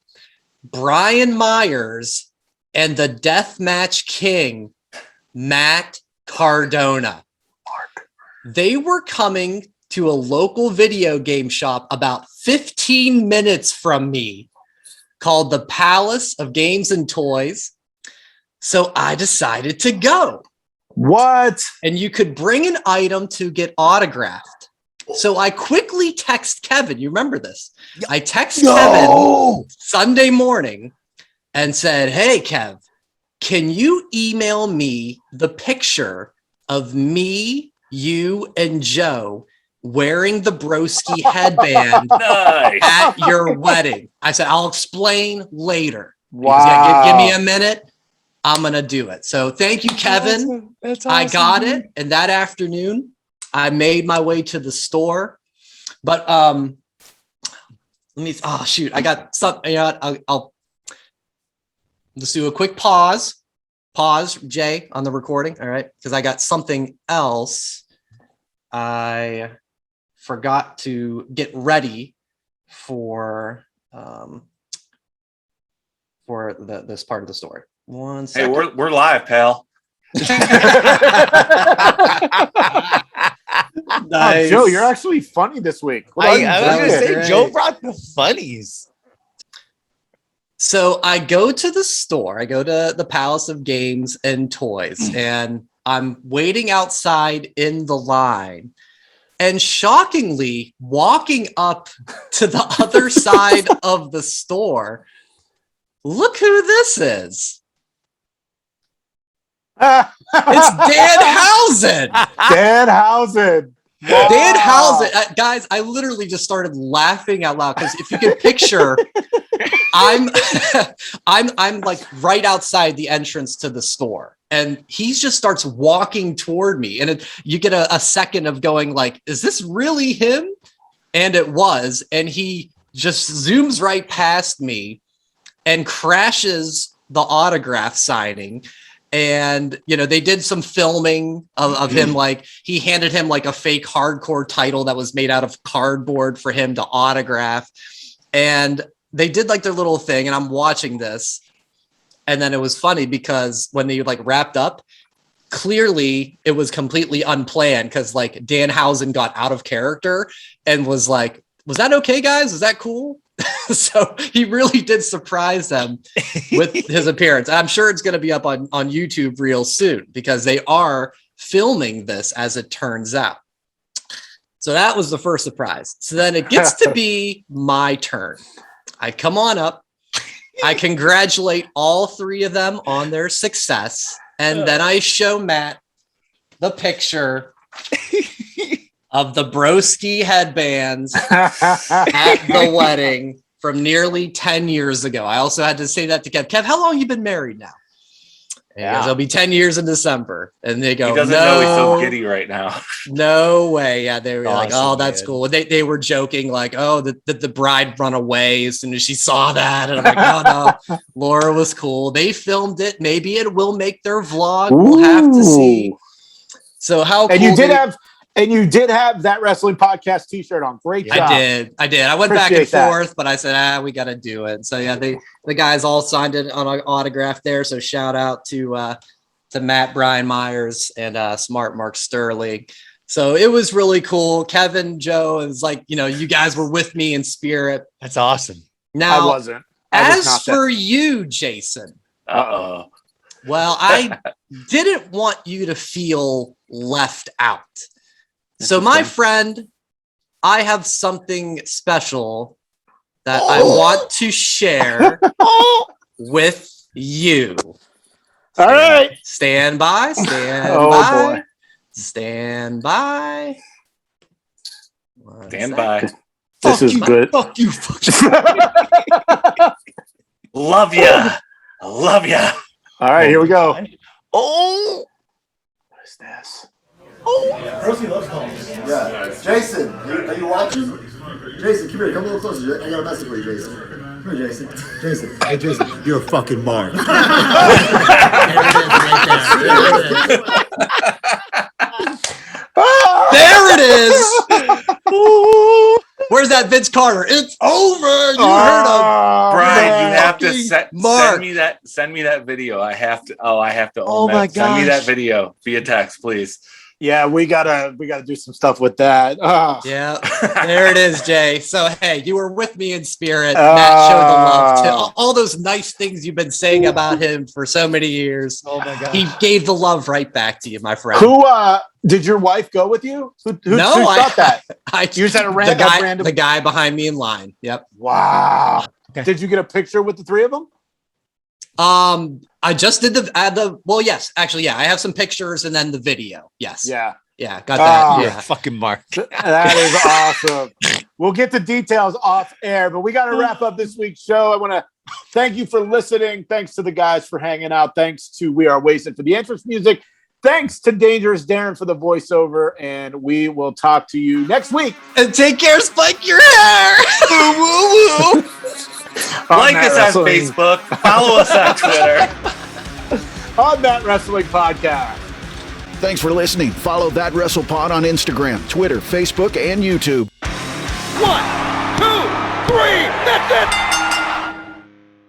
Brian Myers, and the Deathmatch King, Matt Cardona. They were coming to a local video game shop about 15 minutes from me called the Palace of Games and Toys. So I decided to go. What? And you could bring an item to get autographed. So I quickly text Kevin. You remember this? I text Kevin Sunday morning and said, "Hey, Kev, can you email me the picture of me, you, and Joe wearing the Broski headband at your wedding?" I said, "I'll explain later." Wow. Give me a minute. I'm going to do it. So thank you, Kevin. That's awesome. I got it. And that afternoon, I made my way to the store. But I got something. You know, I'll let's do a quick pause, Jay, on the recording. All right. Because I got something else. I forgot to get ready for this part of the story. 1 second. Hey, we're live, pal. Nice. Joe, you're actually funny this week. I was going to say, Joe brought the funnies. So I go to the store. I go to the Palace of Games and Toys, and I'm waiting outside in the line. And shockingly, walking up to the other side of the store, look who this is. It's Danhausen. Danhausen. Wow. Danhausen. Guys, I literally just started laughing out loud because if you can picture, I'm like right outside the entrance to the store, and he just starts walking toward me, and you get a second of going like, "Is this really him?" And it was, and he just zooms right past me and crashes the autograph signing. And, you know, they did some filming of him, like he handed him like a fake hardcore title that was made out of cardboard for him to autograph. And they did like their little thing. And I'm watching this. And then it was funny because when they like wrapped up, clearly it was completely unplanned because like Danhausen got out of character and was like, "Was that okay, guys? Is that cool?" So he really did surprise them with his appearance. I'm sure it's going to be up on YouTube real soon because they are filming this, as it turns out. So that was the first surprise. So then it gets to be my turn. I come on up. I congratulate all three of them on their success. And then I show Matt the picture of the Broski headbands at the wedding from nearly 10 years ago. I also had to say that to Kev. Kev, how long you been married now? Yeah, it'll be 10 years in December. And they go, he doesn't know he's so giddy right now. No way. Yeah, they were like, oh, that's man. cool. They were joking like, oh, the bride run away as soon as she saw that. And I'm like, no, Laura was cool. They filmed it. Maybe it will make their vlog. We'll have to see. So how and cool you did have that wrestling podcast t-shirt on. Great job. I did. I went back and forth, but I said, we got to do it. So yeah, the guys all signed it on an autograph there. So shout out to Matt, Brian Myers, and Smart Mark Sterling. So it was really cool. Kevin, Joe, it was like, you guys were with me in spirit. That's awesome. Now, I wasn't. As for you, Jason. Uh-oh. Well, I didn't want you to feel left out. So my friend, I have something special that I want to share with you. All right. Stand by. Oh, by. boy. Stand by. Stand by. This is good. Fuck you. Love ya. Love ya. All right, here we go. Oh. What is this? Broski loves calling. Yeah. Jason, are you watching? Jason, come here. Come a little closer. I got a message for you, Jason. Come here, Jason. Jason. Hey, Jason. You're a fucking mark. There it is. Where's that Vince Carter? It's over. You heard him. Brian, you have to Mark. send me that video. I have to own my that. Send me that gosh. video via text, please. Yeah, we gotta do some stuff with that. Yeah, there it is, Jay. So hey, you were with me in spirit. Matt showed the love to all those nice things you've been saying about him for so many years. Oh my God. He gave the love right back to you, my friend. Who did your wife go with you? Who thought that? I You just had a random. the guy behind me in line. Yep. Wow. Okay. Did you get a picture with the three of them? I just did well, yes, actually, yeah, I have some pictures and then the video. Yes. Yeah. Yeah, got that. You're Yeah. a fucking mark. That is awesome. We'll get the details off air, but we got to wrap up this week's show. I want to thank you for listening. Thanks to the guys for hanging out. Thanks to We Are Wasted for the entrance music. Thanks to Dangerous Darren for the voiceover, and we will talk to you next week. And take care, spike your hair. Woo, woo, woo. Like us on Facebook. Follow us on Twitter. On That Wrestling Podcast. Thanks for listening. Follow That WrestlePod on Instagram, Twitter, Facebook, and YouTube. 1, 2, 3, that's it!